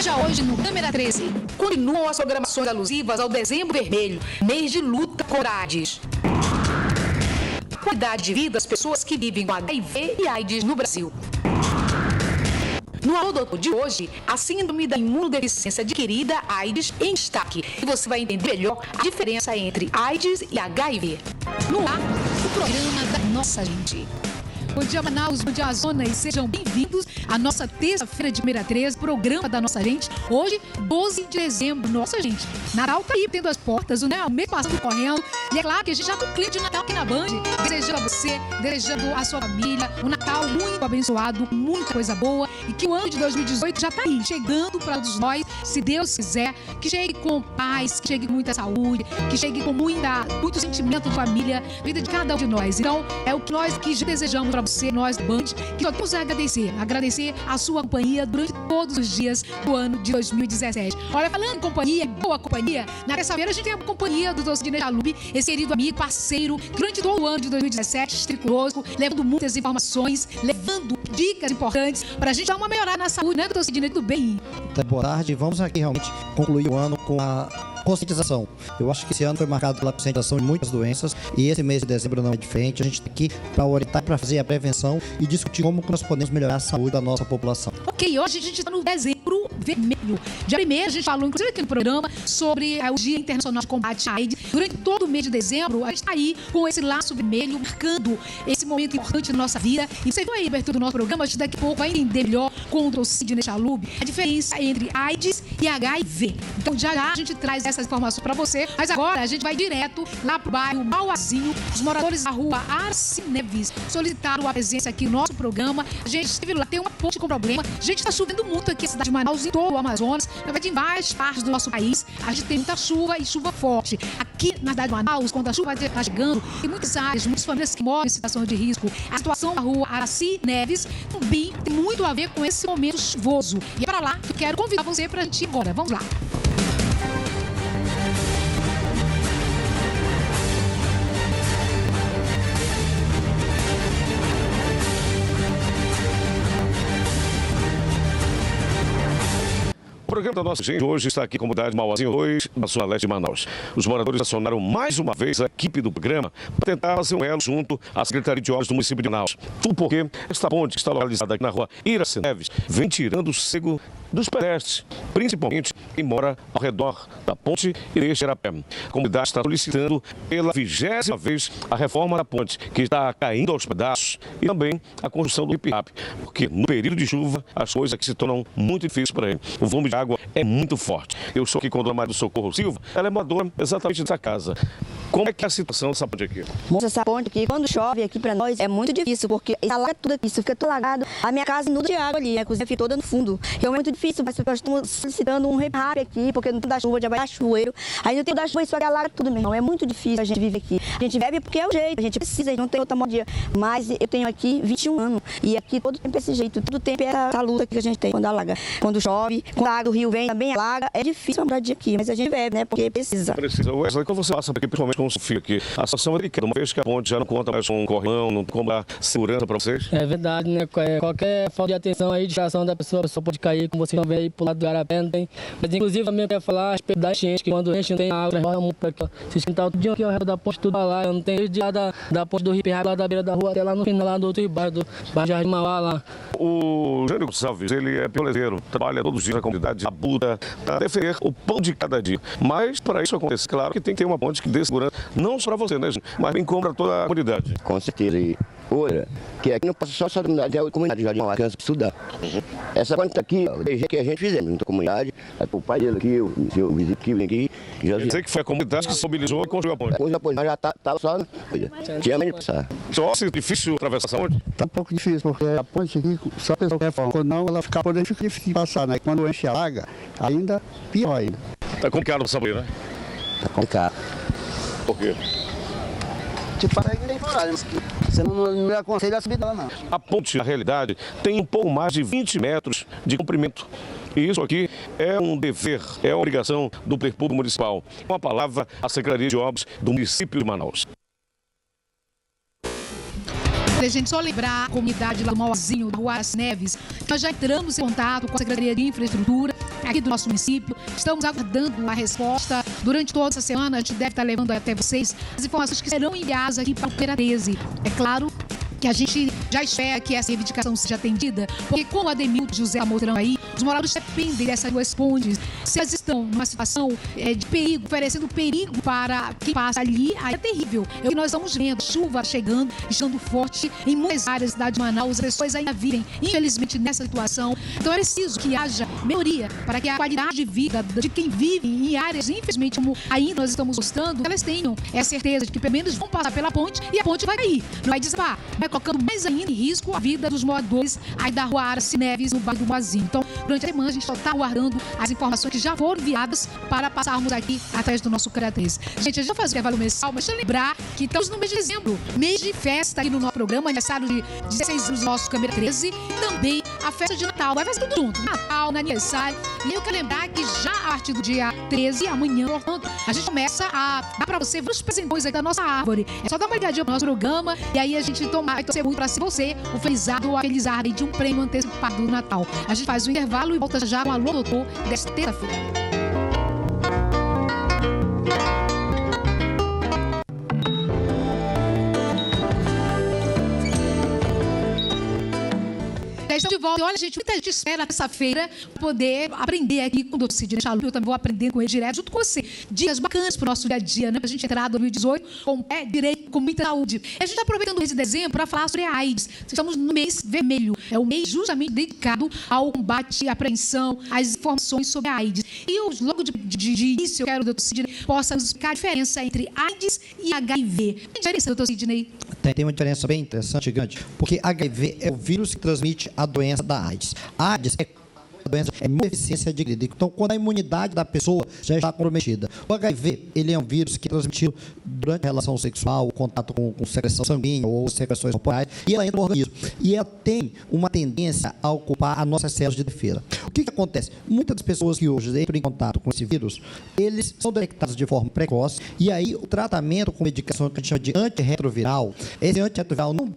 Veja hoje no Câmera 13. Continuam as programações alusivas ao Dezembro Vermelho, mês de luta contra a AIDS. Qualidade de vida das pessoas que vivem com HIV e AIDS no Brasil. No Alô Doutor de hoje, a síndrome da imunodeficiência adquirida AIDS em destaque. E você vai entender melhor a diferença entre AIDS e HIV. No ar, o programa da nossa gente. Bom dia, Manaus, bom dia, Amazonas, e sejam bem-vindos à nossa terça-feira de Câmera 13, programa da nossa gente. Hoje, 12 de dezembro, nossa gente. Natal tá aí, tendo as portas, né? O mês passando correndo. E é claro que a gente já tá com o clima de Natal aqui na Band, desejando a você, desejando a sua família, um Natal muito abençoado, muita coisa boa. E que o ano de 2018 já tá aí, chegando para todos nós, se Deus quiser, que chegue com paz, que chegue com muita saúde, que chegue com muito sentimento de família, vida de cada um de nós. Então, é o que nós que desejamos para você, nós, Band, que só temos a agradecer a sua companhia durante todos os dias do ano de 2017. Olha, falando em companhia, boa companhia, na terça-feira a gente tem a companhia do Dr. Sidney Chalub, esse querido amigo, parceiro, que durante todo o ano de 2017, estriculoso, levando muitas informações, levando dicas importantes para a gente dar uma melhorada na saúde, né, Dr. Sidney? Tudo bem? Boa tarde, vamos aqui realmente concluir o ano com a conscientização. Eu acho que esse ano foi marcado pela conscientização de muitas doenças e esse mês de dezembro não é diferente. A gente tem que para orientar, para fazer a prevenção e discutir como nós podemos melhorar a saúde da nossa população. Ok, hoje a gente está no Dezembro Vermelho. Dia 1º a gente falou, inclusive aqui no programa, sobre o Dia Internacional de Combate à AIDS. Durante todo o mês de dezembro, a gente está aí com esse laço vermelho, marcando esse momento importante da nossa vida. E você viu aí a abertura do nosso programa, a gente daqui a pouco vai entender melhor com o Dr. Sidney Chalub a diferença entre AIDS e HIV. Então já a gente traz essas informações para você, mas agora a gente vai direto lá pro bairro Mauazinho. Os moradores da rua Arce Neves solicitaram a presença aqui no nosso programa. A gente esteve lá, tem uma ponte com problema. A gente está chovendo muito aqui na cidade de Manaus, em todo o Amazonas, na verdade em várias partes do nosso país. A gente tem muita chuva e chuva forte. Aqui na cidade de Manaus, quando a chuva está chegando, tem muitas áreas, muitas famílias que moram em situação de risco. A situação da rua Arce Neves também tem muito a ver com esse momento chuvoso. E é para lá que eu quero convidar você para a gente ir embora. Vamos lá. O programa da nossa gente hoje está aqui em comunidade Mauazinho 2, na zona leste de Manaus. Os moradores acionaram mais uma vez a equipe do programa para tentar fazer um elo junto à Secretaria de Obras do município de Manaus. Tudo porque esta ponte que está localizada aqui na rua Irace Neves vem tirando o sossego dos pedestres, principalmente quem mora ao redor da ponte e deixa a pé. A comunidade está solicitando pela 20ª vez a reforma da ponte, que está caindo aos pedaços, e também a construção do hip-hop, porque no período de chuva as coisas aqui se tornam muito difíceis para ele. O volume de água é muito forte. Eu sou aqui com a dona Maria do Socorro Silva, ela é moradora exatamente dessa casa. Como é que é a situação dessa ponte aqui? Moça, essa ponte aqui, quando chove aqui para nós, é muito difícil, porque alaga tudo aqui, isso fica tudo alagado. A minha casa inunda de água ali, a cozinha fica toda no fundo. É muito difícil, mas nós estamos solicitando um rep aqui, porque no tempo da chuva já vai dar chuveiro. Aí no tempo da chuva isso aqui alaga tudo, meu irmão. É muito difícil a gente viver aqui. A gente bebe porque é o jeito, a gente precisa, a gente não tem outra moda. Mas eu tenho aqui 21 anos, e aqui todo tempo é esse jeito, todo tempo é essa luta que a gente tem quando alaga. Quando chove, quando a água do rio vem, também alaga, é difícil a moradia aqui, mas a gente bebe, né, porque precisa. Precisa. Wesley, quando você passa aqui, principalmente com o seu filho aqui, a situação é delicada, uma vez que a ponte já não conta mais com um corrão, não como a segurança para vocês? É verdade, né? Qualquer falta de atenção aí, distração da pessoa, a pessoa pode cair, como vocês não veem aí pro lado do Garapé, não tem. Mas inclusive também eu quero falar a respeito da enchente, que quando enche não tem água, transborda muito pra aqui, ó. Se esquentar todo dia aqui ao redor da ponte, tudo pra lá, eu não tenho desde lá da ponte do Hip Hop, lá da beira da rua, até lá no final, lá do outro bairro, do bairro Jardim Mauá, lá. O Jânio Gonçalves, ele é pioneiro, trabalha todos os dias na comunidade, abuta, para defender o pão de cada dia. Mas para isso acontecer, claro que tem que ter uma ponte que dê segurança, não só para você, né, mas bem como para toda a comunidade. Com certeza. E outra, que aqui não passa só essa comunidade, é a comunidade de Jardim Mauá, criança para estudar. Essa ponte aqui, desde que a gente fizemos, na comunidade, o pai dele aqui, o vizinho aqui, vem aqui. Quer dizer que foi a comunidade que se mobilizou e construiu a ponte. Mas já estava só, tinha medo de passar. Só se difícil atravessar essa ponte? Tá um pouco difícil, porque a ponte aqui, só a pessoa quer falar. Quando não, ela fica podendo difícil de passar, né? Quando enche a laga, ainda pior ainda. Tá complicado passar por aí, né? Tá complicado. Por quê? Te fala aí que nem fora, você não me aconselha a subir dela, não. A ponte, na realidade, tem um pouco mais de 20 metros de comprimento. E isso aqui é um dever, é uma obrigação do poder público municipal. Uma palavra à Secretaria de Obras do município de Manaus. A gente só lembrar a comunidade lá do Mauazinho, da Rua Arce Neves, nós já entramos em contato com a Secretaria de Infraestrutura aqui do nosso município. Estamos aguardando a resposta. Durante toda essa semana, a gente deve estar levando até vocês as informações que serão enviadas aqui para o Feira 13. É claro que a gente já espera que essa reivindicação seja atendida, porque como o Ademilton José está mostrando aí, os moradores dependem dessas duas pontes. Se elas estão numa situação de perigo, oferecendo perigo para quem passa ali, aí é terrível. É o que nós estamos vendo, chuva chegando, estando forte em muitas áreas da cidade de Manaus, as pessoas ainda vivem, infelizmente, nessa situação. Então é preciso que haja melhoria para que a qualidade de vida de quem vive em áreas, infelizmente, como ainda nós estamos mostrando, elas tenham essa certeza de que pelo menos vão passar pela ponte e a ponte vai cair, não vai desabar, vai colocando mais ainda em risco a vida dos moradores aí da rua Arce Neves, no bairro do Moazinho. Então, durante a semana, a gente só está aguardando as informações que já foram enviadas para passarmos aqui através do nosso Feira 13. Gente, a gente já faz o intervalo mensal, mas deixa eu lembrar que estamos no mês de dezembro, mês de festa aqui no nosso programa, aniversário de 16 anos do nosso Câmara 13, e também a festa de Natal. Vai fazer tudo junto, Natal, no aniversário. E eu quero lembrar que já a partir do dia 13, amanhã, portanto, a gente começa a dar para você vários presentões aqui da nossa árvore. É só dar uma ligadinha pro nosso programa e aí a gente vai torcer muito para ser você o felizardo ou a felizarda de um prêmio antecipado do Natal. A gente faz o intervalo e volta já com a Alô Doutor desta terça-feira. Estamos de volta. E olha, gente, muita gente espera terça-feira poder aprender aqui com o Dr. Sidney Chaluppi. Eu também vou aprender com ele direto, junto com você. Dicas bacanas para o nosso dia a dia, né? Para a gente entrar em 2018 com pé direito, com muita saúde. E a gente está aproveitando o mês de dezembro para falar sobre a AIDS. Estamos no mês vermelho. É o mês justamente dedicado ao combate, à prevenção, às informações sobre a AIDS. E eu, logo de início, eu quero que o Dr. Sidney possa nos explicar a diferença entre AIDS e HIV. Tem diferença, Dr. Sidney? Tem uma diferença bem interessante, grande, porque HIV é o vírus que transmite a doença da AIDS. A AIDS é a doença é imunodeficiência adquirida. Então, quando a imunidade da pessoa já está comprometida. O HIV, ele é um vírus que é transmitido durante a relação sexual, o contato com secreção sanguínea ou secreções corporais, e ela entra no organismo. E ela tem uma tendência a ocupar as nossas células de defesa. O que acontece? Muitas das pessoas que hoje entram em contato com esse vírus, eles são detectados de forma precoce, e aí o tratamento com medicação que a gente chama de antirretroviral, esse antirretroviral não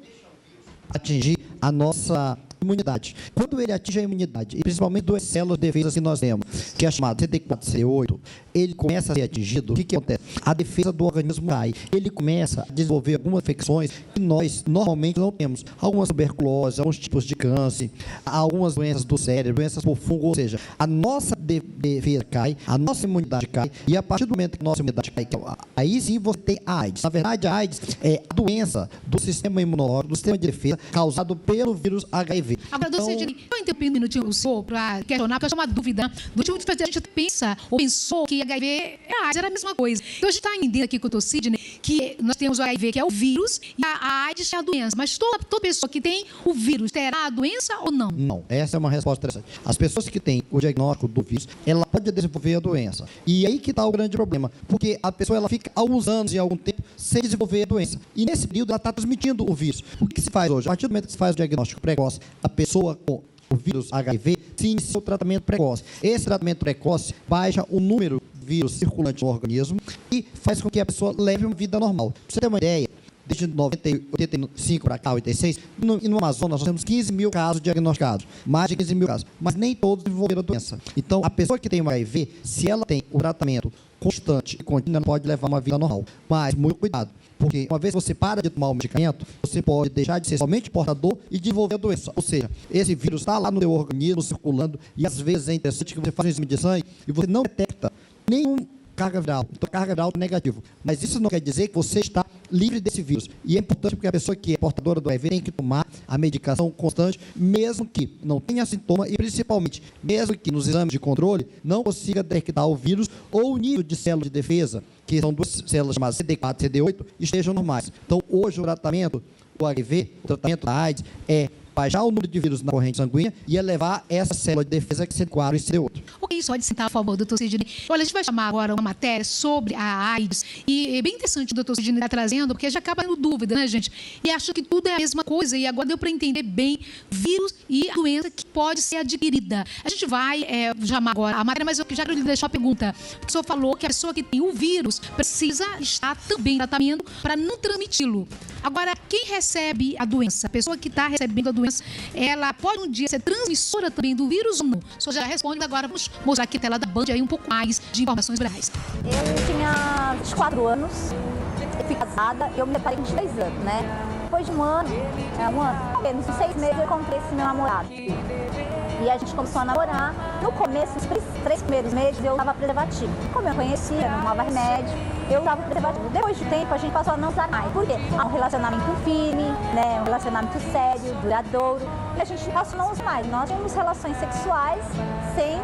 atingir a nossa imunidade. Quando ele atinge a imunidade, e principalmente duas células de defesa que nós temos, que é chamado CD4 e CD8, ele começa a ser atingido, o que acontece? A defesa do organismo cai. Ele começa a desenvolver algumas infecções que nós normalmente não temos. Algumas tuberculose, alguns tipos de câncer, algumas doenças do cérebro, doenças por fungo, ou seja, a nossa defesa cai, a nossa imunidade cai, e a partir do momento que a nossa imunidade cai, aí sim você tem a AIDS. Na verdade, a AIDS é a doença do sistema imunológico, do sistema de defesa, causado pelo vírus HIV. Agora, doutor Sidney, eu interrompi um minutinho o senhor para questionar, porque eu tenho uma dúvida. Do tipo de fazer, a gente pensa ou pensou que HIV e a AIDS era a mesma coisa. Então, a gente está entendendo aqui com o doutor Sidney que nós temos o HIV, que é o vírus, e a AIDS é a doença. Mas toda pessoa que tem o vírus terá a doença ou não? Não, essa é uma resposta interessante. As pessoas que têm o diagnóstico do vírus, ela pode desenvolver a doença. E aí que está o grande problema, porque a pessoa ela fica alguns anos e algum tempo sem desenvolver a doença. E nesse período ela está transmitindo o vírus. O que se faz hoje? A partir do momento que se faz o diagnóstico precoce, a pessoa com o vírus HIV se inicia o tratamento precoce. Esse tratamento precoce baixa o número de vírus circulante no organismo e faz com que a pessoa leve uma vida normal. Para você ter uma ideia, desde 85 para cá, 86, no Amazonas nós temos 15 mil casos diagnosticados, mais de 15 mil casos, mas nem todos desenvolveram a doença. Então, a pessoa que tem um HIV, se ela tem o tratamento constante e contínuo, ela pode levar uma vida normal. Mas, muito cuidado, porque uma vez que você para de tomar o medicamento, você pode deixar de ser somente portador e desenvolver a doença. Ou seja, esse vírus está lá no seu organismo, circulando, e às vezes é interessante que você faça um exame de sangue e você não detecta nenhum carga viral. Então, carga viral é negativo. Mas isso não quer dizer que você está livre desse vírus. E é importante porque a pessoa que é portadora do HIV tem que tomar a medicação constante, mesmo que não tenha sintoma e, principalmente, mesmo que nos exames de controle não consiga detectar o vírus ou o nível de célula de defesa, que são duas células chamadas CD4 e CD8, estejam normais. Então, hoje, o tratamento do HIV, o tratamento da AIDS, é baixar o número de vírus na corrente sanguínea e elevar essa célula de defesa que é CD4 e CD8. Ok, só de sentar, por favor, doutor Sidney. Olha, a gente vai chamar agora uma matéria sobre a AIDS e é bem interessante o doutor Sidney está trazendo, porque já acaba tendo dúvida, né, gente? E acho que tudo é a mesma coisa e agora deu para entender bem vírus e a doença que pode ser adquirida. A gente vai chamar agora a matéria, mas eu já quero lhe deixar a pergunta. O senhor falou que a pessoa que tem o vírus precisa estar também em tratamento para não transmiti-lo. Agora, quem recebe a doença, a pessoa que está recebendo a doença, ela pode um dia ser transmissora também do vírus ou não? O senhor já responde, agora vamos mostrar aqui a tela da Band aí um pouco mais de informações gerais. Eu tinha 24 anos, eu fui casada, eu me separei com 2 anos, né? Depois de um ano, uns 6 meses eu encontrei esse meu namorado. E a gente começou a namorar. No começo, os 3 primeiros meses, eu usava preservativo. Como eu conhecia, não tomava remédio, eu usava preservativo. Depois de tempo, a gente passou a não usar mais. Por quê? Há um relacionamento firme, né? Um relacionamento sério, duradouro. E a gente passou a não usar mais. Nós tínhamos relações sexuais sem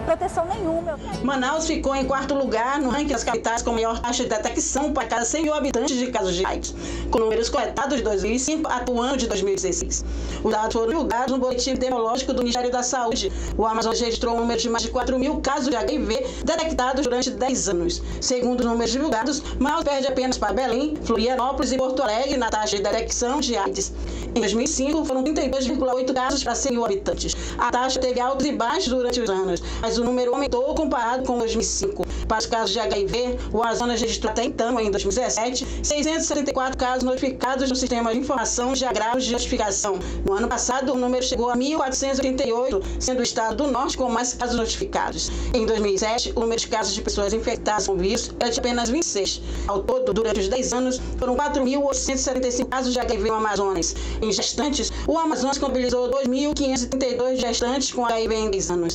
proteção nenhuma. Manaus ficou em 4º lugar no ranking das capitais com maior taxa de detecção para cada 100 mil habitantes de casos de AIDS, com números coletados de 2005 até o ano de 2016. Os dados foram divulgados no boletim epidemiológico do Ministério da Saúde. O Amazonas registrou um número de mais de 4 mil casos de HIV detectados durante 10 anos. Segundo os números divulgados, Manaus perde apenas para Belém, Florianópolis e Porto Alegre na taxa de detecção de AIDS. Em 2005, foram 32,8 casos para 100 mil habitantes. A taxa teve altos e baixos durante os anos, mas o número aumentou comparado com 2005. Para os casos de HIV, o Amazonas registrou até então, em 2017, 674 casos notificados no Sistema de Informação de Agravos de Notificação. No ano passado, o número chegou a 1.488, sendo o estado do Norte com mais casos notificados. Em 2007, o número de casos de pessoas infectadas com o vírus era de apenas 26. Ao todo, durante os 10 anos, foram 4.875 casos de HIV no Amazonas. Em gestantes, o Amazonas contabilizou 2.532 gestantes com HIV em 10 anos.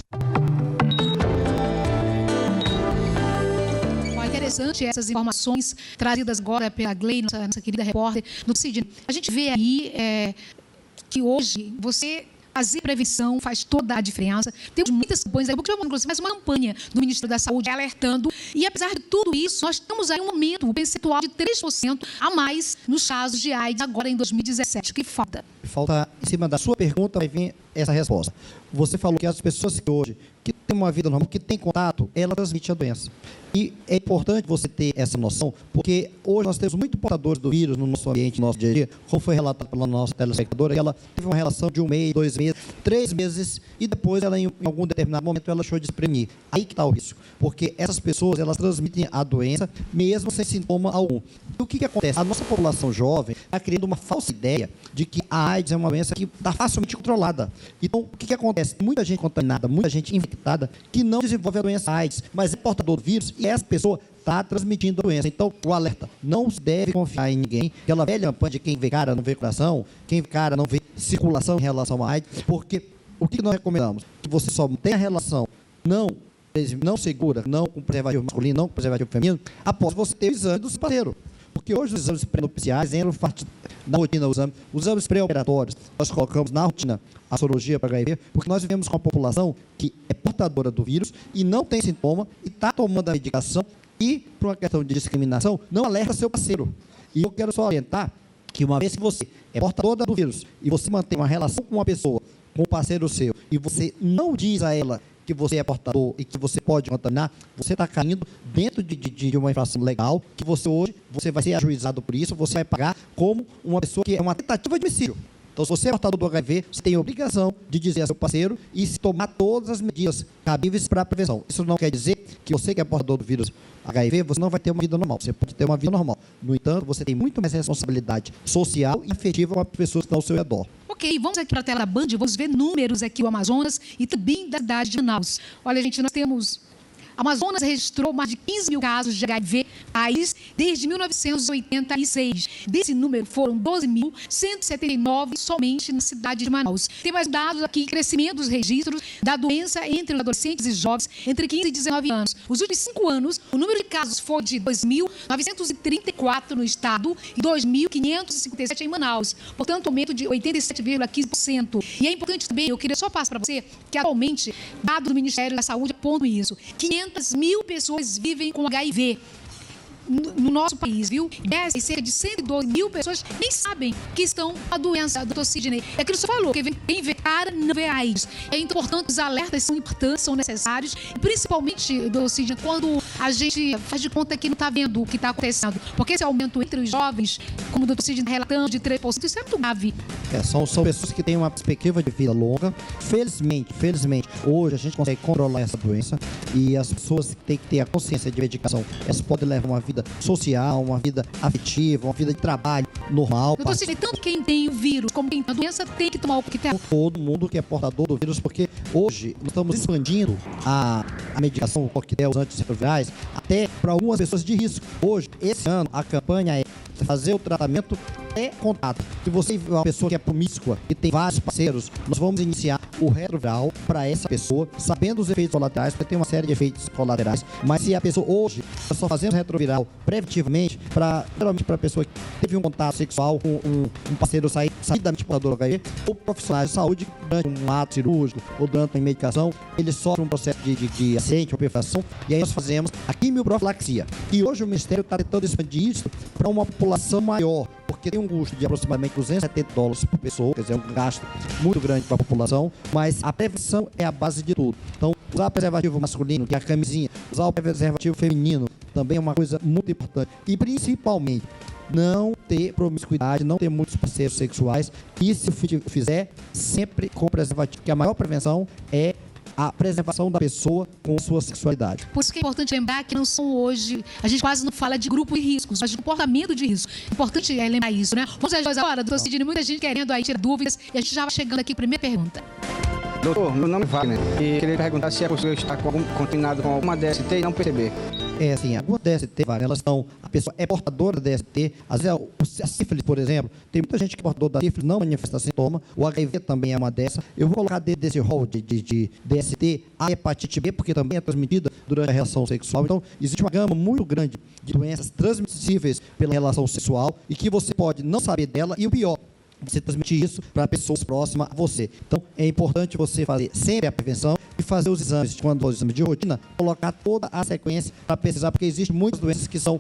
Interessante essas informações trazidas agora pela Gley, nossa querida repórter do Sidney. A gente vê aí que hoje você fazer prevenção faz toda a diferença. Temos muitas campanhas, inclusive mais uma campanha do Ministério da Saúde alertando. E apesar de tudo isso, nós temos aí um aumento percentual de 3% a mais nos casos de AIDS agora em 2017. O que falta? Falta, em cima da sua pergunta, vai vir essa resposta. Você falou que as pessoas que hoje que têm uma vida normal, que têm contato, ela transmite a doença. E é importante você ter essa noção, porque hoje nós temos muitos portadores do vírus no nosso ambiente, no nosso dia a dia, como foi relatado pela nossa telespectadora, ela teve uma relação de 1 mês, 2 meses, 3 meses, e depois ela, em algum determinado momento, ela deixou de exprimir. Aí que está o risco, porque essas pessoas, elas transmitem a doença, mesmo sem sintoma algum. E o que acontece? A nossa população jovem está criando uma falsa ideia de que a AIDS é uma doença que está facilmente controlada. Então, o que acontece? Muita gente contaminada, muita gente infectada, que não desenvolve a doença AIDS, mas é portador do vírus, e essa pessoa está transmitindo a doença. Então, o alerta, não se deve confiar em ninguém. Aquela velha campanha de quem vê cara não vê coração, quem vê cara não vê circulação em relação à AIDS, porque o que nós recomendamos? Que você só tenha relação não segura, não com preservativo masculino, não com preservativo feminino, após você ter o exame do seu parceiro. Porque hoje os exames pré-nupciais entram na rotina dos exames. Os exames pré-operatórios, nós colocamos na rotina a sorologia para HIV, porque nós vivemos com uma população que é portadora do vírus e não tem sintoma e está tomando a medicação e, por uma questão de discriminação, não alerta seu parceiro. E eu quero só orientar que uma vez que você é portadora do vírus e você mantém uma relação com uma pessoa, com um parceiro seu, e você não diz a ela que você é portador e que você pode contaminar, você está caindo dentro de uma infração legal, que você vai ser ajuizado por isso, você vai pagar como uma pessoa que é uma tentativa de homicídio. Então, se você é portador do HIV, você tem a obrigação de dizer a seu parceiro e se tomar todas as medidas cabíveis para a prevenção. Isso não quer dizer que você que é portador do vírus HIV, você não vai ter uma vida normal. Você pode ter uma vida normal. No entanto, você tem muito mais responsabilidade social e afetiva com as pessoas que estão ao seu redor. Ok, vamos aqui para a tela da Band, vamos ver números aqui do Amazonas e também da cidade de Manaus. Olha, gente, nós temos... Amazonas registrou mais de 15 mil casos de HIV AIDS desde 1986. Desse número foram 12.179 somente na cidade de Manaus. Tem mais dados aqui, crescimento dos registros da doença entre os adolescentes e jovens entre 15 e 19 anos. Os últimos 5 anos, o número de casos foi de 2.934 no estado e 2.557 em Manaus. Portanto, aumento de 87,15%. E é importante também, eu queria só passar para você, que atualmente, dados do Ministério da Saúde apontam isso. 500 mil pessoas vivem com HIV no nosso país, viu? E cerca de 112 mil pessoas nem sabem que estão com a doença, doutor Sidney. É aquilo que você falou, que quem vê cara não vê AIDS. É importante, os alertas são importantes, são necessários, principalmente, doutor Sidney, quando a gente faz de conta que não está vendo o que está acontecendo. Porque esse aumento entre os jovens, como o doutor Sidney relatando, de 3%, isso é muito grave. São pessoas que têm uma perspectiva de vida longa. Felizmente, hoje a gente consegue controlar essa doença e as pessoas que têm que ter a consciência de medicação, elas podem levar uma vida social, uma vida afetiva, uma vida de trabalho normal. Doutor Sidney, tanto quem tem o vírus como quem tem a doença tem que tomar o coquetel? Todo mundo que é portador do vírus, porque hoje nós estamos expandindo a medicação, o coquetel, os antirretrovirais, até para algumas pessoas de risco. Hoje, esse ano, a campanha é fazer o tratamento contato. Se você é uma pessoa que é promíscua e tem vários parceiros, nós vamos iniciar o retroviral para essa pessoa, sabendo os efeitos colaterais, porque tem uma série de efeitos colaterais. Mas se a pessoa hoje está só fazendo retroviral preventivamente, geralmente para a pessoa que teve um contato sexual com um parceiro saidamente portador do HIV, ou profissionais de saúde, durante um ato cirúrgico ou durante uma medicação, ele sofre um processo de acidente ou perfuração, e aí nós fazemos a quimioprofilaxia. E hoje o Ministério está tentando expandir isso para uma população maior, porque tem um custo de aproximadamente $270 por pessoa, quer dizer, um gasto muito grande para a população, mas a prevenção é a base de tudo. Então, usar o preservativo masculino, que é a camisinha, usar o preservativo feminino, também é uma coisa muito importante. E, principalmente, não ter promiscuidade, não ter muitos parceiros sexuais, e se fizer, sempre com preservativo, porque a maior prevenção é a preservação da pessoa com sua sexualidade. Por isso que é importante lembrar que não são hoje, a gente quase não fala de grupo de riscos, mas de comportamento de risco. Importante é lembrar isso, né? Vamos às 2 agora, doutor Sidney, muita gente querendo aí tirar dúvidas, e a gente já vai chegando aqui, primeira pergunta. Doutor, meu nome é Wagner e queria perguntar se é possível estar contaminado com alguma DST e não perceber. É assim, algumas DST, elas estão, a pessoa é portadora da DST, às vezes a sífilis, por exemplo, tem muita gente que é portadora da sífilis, não manifesta sintoma, o HIV também é uma dessa. Eu vou colocar dentro desse rol de DST a hepatite B, porque também é transmitida durante a relação sexual. Então, existe uma gama muito grande de doenças transmissíveis pela relação sexual e que você pode não saber dela, e o pior, você transmitir isso para pessoas próximas a você. Então, é importante você fazer sempre a prevenção e fazer os exames, quando os exames de rotina, colocar toda a sequência para pesquisar, porque existem muitas doenças que são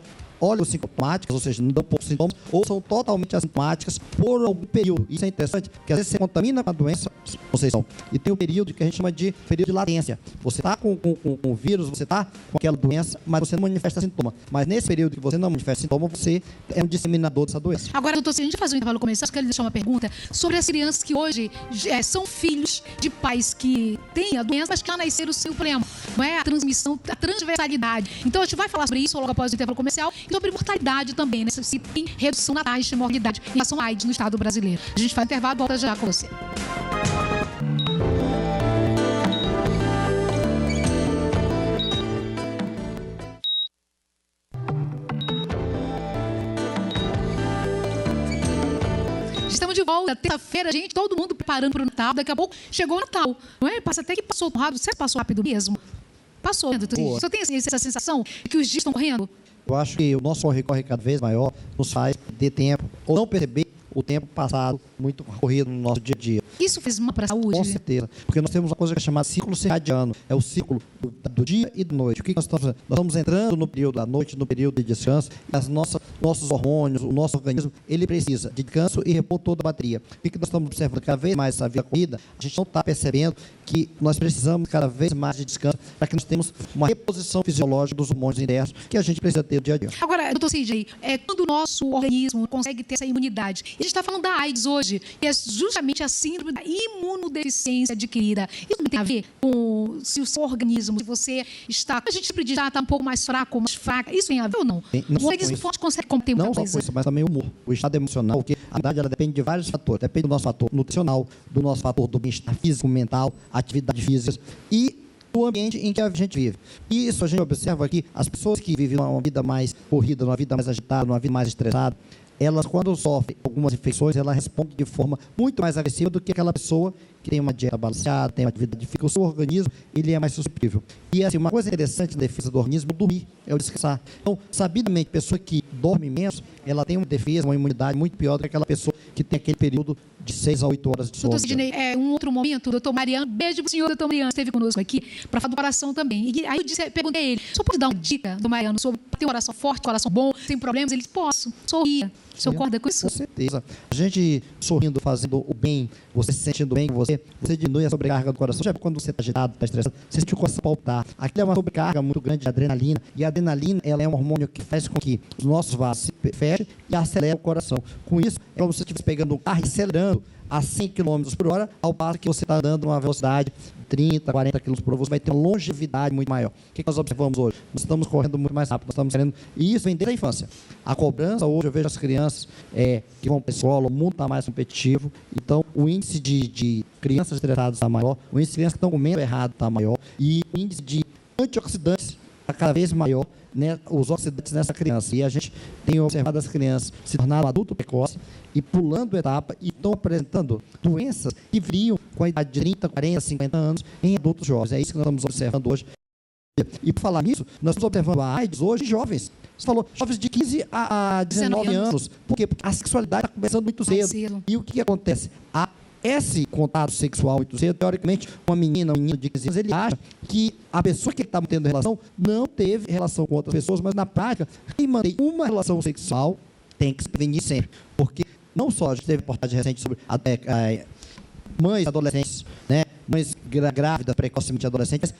sintomáticas, ou seja, não dão poucos sintomas, ou são totalmente assintomáticas por algum período. Isso é interessante, porque às vezes você contamina com a doença, e tem um período que a gente chama de período de latência. Você está com o vírus, você está com aquela doença, mas você não manifesta sintoma. Mas nesse período que você não manifesta sintoma, você é um disseminador dessa doença. Agora, doutor, se a gente faz um intervalo comercial, eu quero deixar uma pergunta sobre as crianças que hoje são filhos de pais que têm a doença, mas que já nasceram sem o problema. Não é a transmissão, a transversalidade. Então, a gente vai falar sobre isso logo após o intervalo comercial. E sobre mortalidade também, né? Se tem redução na taxa de mortalidade em relação à AIDS no estado brasileiro. A gente faz intervalo e volta já com você. Estamos de volta, terça-feira, gente, todo mundo preparando para o Natal. Daqui a pouco chegou o Natal, não é? Passa até que passou rápido. Você passou rápido mesmo? Passou, doutor. Você tem essa sensação de que os dias estão correndo? Eu acho que o nosso corre cada vez maior nos faz ter tempo ou não perceber o tempo passado muito corrido no nosso dia a dia. Isso faz mal para a saúde? Com certeza, porque nós temos uma coisa que é chamada ciclo circadiano, é o ciclo do dia e da noite. O que nós estamos fazendo? Nós estamos entrando no período da noite, no período de descanso, e nossos hormônios, o nosso organismo, ele precisa de descanso e repor toda a bateria. O que nós estamos observando cada vez mais essa vida corrida, a gente não está percebendo que nós precisamos cada vez mais de descanso para que nós tenhamos uma reposição fisiológica dos hormônios internos que a gente precisa ter no dia a dia. Agora, doutor Sidney, quando o nosso organismo consegue ter essa imunidade, a gente está falando da AIDS hoje, que é justamente a síndrome da imunodeficiência adquirida. Isso também tem a ver com se o seu organismo, se você está, a gente sempre diz, está um pouco mais fraco, mais fraca, isso tem a ver ou não? O organismo forte consegue combater muita coisa. Não só isso, mas também o humor, o estado emocional, porque a verdade ela depende de vários fatores, depende do nosso fator nutricional, do nosso fator do bem-estar físico, mental, atividades físicas e o ambiente em que a gente vive. E isso a gente observa aqui, as pessoas que vivem uma vida mais corrida, uma vida mais agitada, uma vida mais estressada, elas, quando sofrem algumas infecções, elas respondem de forma muito mais agressiva do que aquela pessoa que tem uma dieta balanceada, tem uma atividade difícil. O seu organismo, ele é mais suscetível. E, assim, uma coisa interessante na defesa do organismo é dormir, é o descansar. Então, sabidamente, pessoa que dorme menos, ela tem uma defesa, uma imunidade muito pior do que aquela pessoa que tem aquele período de 6 a 8 horas de sono. Doutor Sidney, um outro momento, doutor Mariano, beijo pro senhor, doutor Mariano, esteve conosco aqui para falar do coração também. E aí eu perguntei a ele, o senhor pode dar uma dica do Mariano sobre ter um coração forte, coração bom, sem problemas? Ele disse, posso, sorria. O senhor concorda com isso? Com certeza. A gente sorrindo, fazendo o bem, você se sentindo bem com você diminui a sobrecarga do coração. Já quando você está agitado, está estressado, você sente o coração palpitar. Aquilo é uma sobrecarga muito grande de adrenalina. E a adrenalina, ela é um hormônio que faz com que os nossos vasos se fechem e acelera o coração. Com isso, é como se você estivesse pegando um carro e acelerando andando a 100 km por hora, ao passo que você está andando numa velocidade 30, 40 km por hora, você vai ter uma longevidade muito maior. O que nós observamos hoje? Nós estamos correndo muito mais rápido, nós estamos querendo, e isso vem desde a infância. A cobrança, hoje eu vejo as crianças que vão para a escola, o mundo está mais competitivo, então o índice de crianças estressadas está maior, o índice de crianças que estão comendo errado está maior, e o índice de antioxidantes está cada vez maior, né, os oxidantes nessa criança. E a gente tem observado as crianças se tornando adulto precoce e pulando etapa e estão apresentando doenças que viriam com a idade de 30, 40, 50 anos em adultos jovens. É isso que nós estamos observando hoje. E por falar nisso, nós estamos observando a AIDS hoje em jovens. Você falou, jovens de 15 a 19 anos. Por quê? Porque a sexualidade está começando muito cedo. E o que acontece? Esse contato sexual muito cedo, teoricamente, uma menina, um menino de 15 anos, ele acha que a pessoa que está mantendo relação não teve relação com outras pessoas, mas na prática, quem mantém uma relação sexual tem que se prevenir sempre. Porque não só a gente teve reportagem recente sobre mães adolescentes, né, mães grávidas, precocemente adolescentes,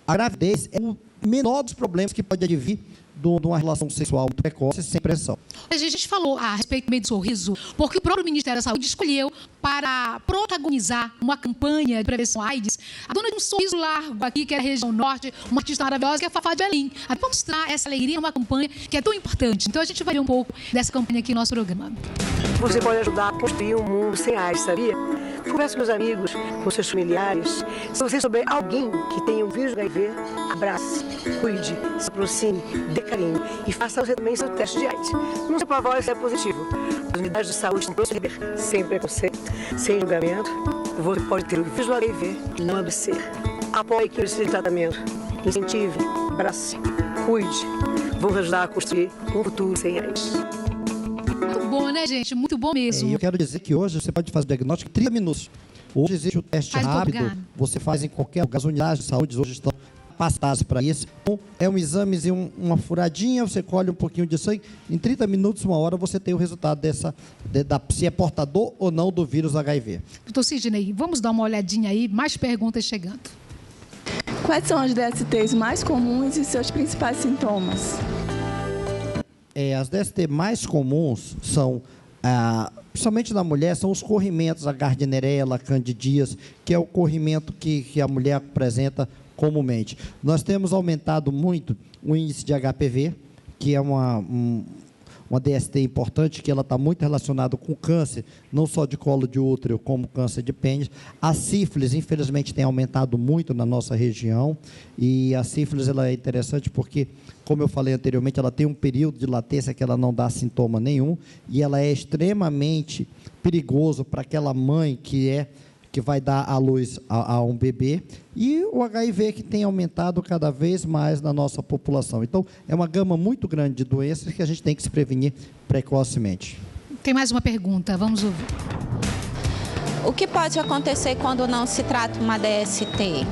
a gravidez é o menor dos problemas que pode advir de uma relação sexual muito precoce, sem pressão. A gente falou a respeito do mês do sorriso, porque o próprio Ministério da Saúde escolheu para protagonizar uma campanha de prevenção à AIDS a dona de um sorriso largo aqui, que é a região norte, uma artista maravilhosa, que é a Fafá de Belém. Para mostrar essa alegria, uma campanha que é tão importante. Então, a gente vai ver um pouco dessa campanha aqui no nosso programa. Você pode ajudar a construir um mundo sem AIDS, sabia? Converse com seus amigos, com seus familiares. Se você souber alguém que tenha um vírus HIV, abrace, cuide, se aproxime, dê carinho e faça você também seu teste de AIDS. Não se apavore se é positivo. As unidades de saúde têm que receber sem preconceito, sem julgamento. Você pode ter o vírus do HIV e não adoecer. Apoie quem precisa de tratamento. Incentive, abrace, cuide. Vamos ajudar a construir um futuro sem AIDS. Muito bom, né, gente? Muito bom mesmo. Eu quero dizer que hoje você pode fazer o diagnóstico em 30 minutos. Hoje existe o teste rápido, você faz em qualquer lugar. As unidades de saúde hoje estão capacitadas para isso. Então, é um examezinho, uma furadinha, você colhe um pouquinho de sangue. Em 30 minutos, uma hora, você tem o resultado se é portador ou não do vírus HIV. Doutor Sidney, vamos dar uma olhadinha aí, mais perguntas chegando. Quais são as DSTs mais comuns e seus principais sintomas? As DST mais comuns são, principalmente na mulher, são os corrimentos, a gardnerella, a candidíase, que é o corrimento que a mulher apresenta comumente. Nós temos aumentado muito o índice de HPV, que é uma DST importante, que ela está muito relacionada com câncer, não só de colo de útero, como câncer de pênis. A sífilis, infelizmente, tem aumentado muito na nossa região, e a sífilis ela é interessante porque, como eu falei anteriormente, ela tem um período de latência que ela não dá sintoma nenhum, e ela é extremamente perigoso para aquela mãe que vai dar à luz a um bebê, e o HIV que tem aumentado cada vez mais na nossa população. Então, é uma gama muito grande de doenças que a gente tem que se prevenir precocemente. Tem mais uma pergunta, vamos ouvir. O que pode acontecer quando não se trata uma DST?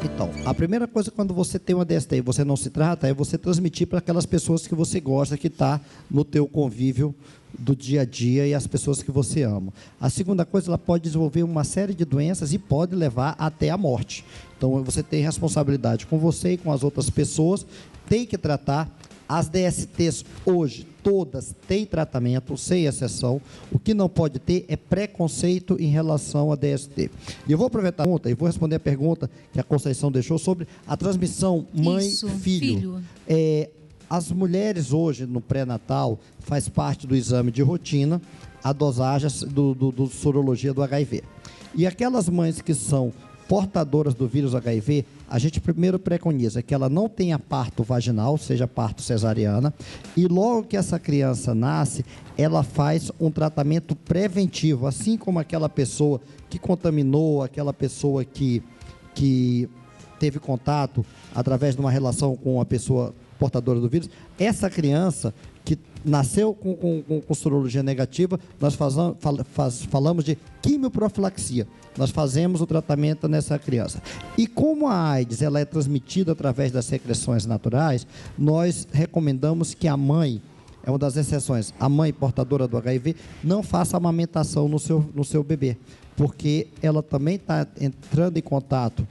Então, a primeira coisa quando você tem uma DST e você não se trata é você transmitir para aquelas pessoas que você gosta, que está no teu convívio do dia a dia e as pessoas que você ama. A segunda coisa, ela pode desenvolver uma série de doenças e pode levar até a morte. Então, você tem responsabilidade com você e com as outras pessoas, tem que tratar. As DSTs hoje, todas têm tratamento, sem exceção. O que não pode ter é preconceito em relação à DST. E eu vou aproveitar a pergunta e vou responder a pergunta que a Conceição deixou sobre a transmissão mãe-filho. As mulheres hoje, no pré-natal, faz parte do exame de rotina a dosagem do sorologia do HIV. E aquelas mães que são portadoras do vírus HIV, a gente primeiro preconiza que ela não tenha parto vaginal, seja parto cesariana, e logo que essa criança nasce, ela faz um tratamento preventivo, assim como aquela pessoa que contaminou, aquela pessoa que teve contato através de uma relação com uma pessoa portadora do vírus. Essa criança que nasceu com sorologia negativa, nós falamos de quimioprofilaxia. Nós fazemos o tratamento nessa criança. E como a AIDS ela é transmitida através das secreções naturais, nós recomendamos que a mãe, é uma das exceções, a mãe portadora do HIV não faça amamentação no seu bebê, porque ela também está entrando em contato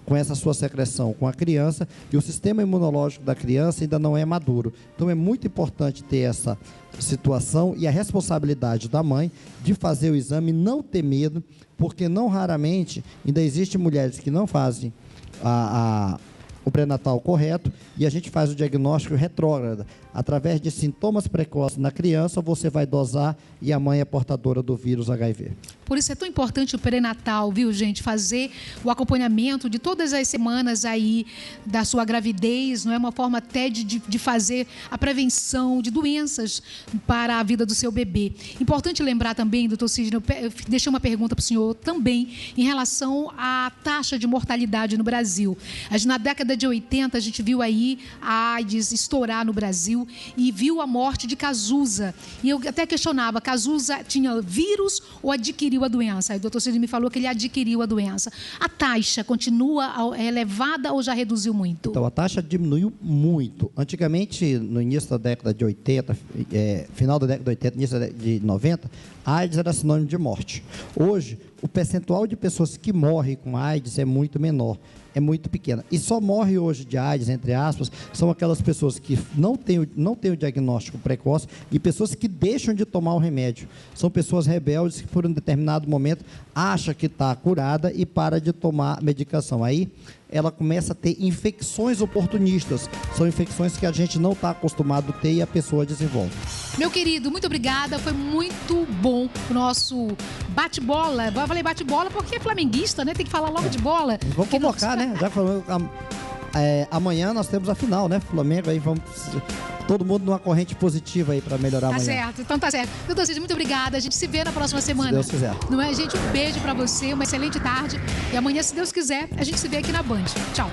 com essa sua secreção com a criança e o sistema imunológico da criança ainda não é maduro. Então é muito importante ter essa situação e a responsabilidade da mãe de fazer o exame, não ter medo, porque não raramente ainda existem mulheres que não fazem o pré-natal correto e a gente faz o diagnóstico retrógrado. Através de sintomas precoces na criança, você vai dosar e a mãe é portadora do vírus HIV. Por isso é tão importante o pré-natal, viu, gente? Fazer o acompanhamento de todas as semanas aí da sua gravidez, não é uma forma até de fazer a prevenção de doenças para a vida do seu bebê. Importante lembrar também, doutor Sidney, eu deixei uma pergunta para o senhor também em relação à taxa de mortalidade no Brasil. Na década de 80, a gente viu aí a AIDS estourar no Brasil e viu a morte de Cazuza. E eu até questionava, Cazuza tinha vírus ou adquiriu a doença? Aí o doutor Sidney me falou que ele adquiriu a doença. A taxa continua elevada ou já reduziu muito? Então, a taxa diminuiu muito. Antigamente, no início da década de 80, final da década de 80, início de 90, a AIDS era sinônimo de morte. Hoje, o percentual de pessoas que morrem com AIDS é muito menor, é muito pequena. E só morre hoje de AIDS, entre aspas, são aquelas pessoas que não têm o diagnóstico precoce e pessoas que deixam de tomar o remédio. São pessoas rebeldes que, por um determinado momento, acham que está curada e para de tomar medicação. Aí, ela começa a ter infecções oportunistas. São infecções que a gente não está acostumado a ter e a pessoa desenvolve. Meu querido, muito obrigada. Foi muito bom o nosso bate-bola. Eu falei bate-bola porque é flamenguista, né? Tem que falar logo de bola. Vamos convocar, né? Já falou, amanhã nós temos a final, né? Flamengo, aí vamos... Todo mundo numa corrente positiva aí para melhorar amanhã. Tá certo, então tá certo. Doutor Sidney, muito obrigada. A gente se vê na próxima semana. Se Deus quiser. Não é, gente? Um beijo para você, uma excelente tarde. E amanhã, se Deus quiser, a gente se vê aqui na Band. Tchau.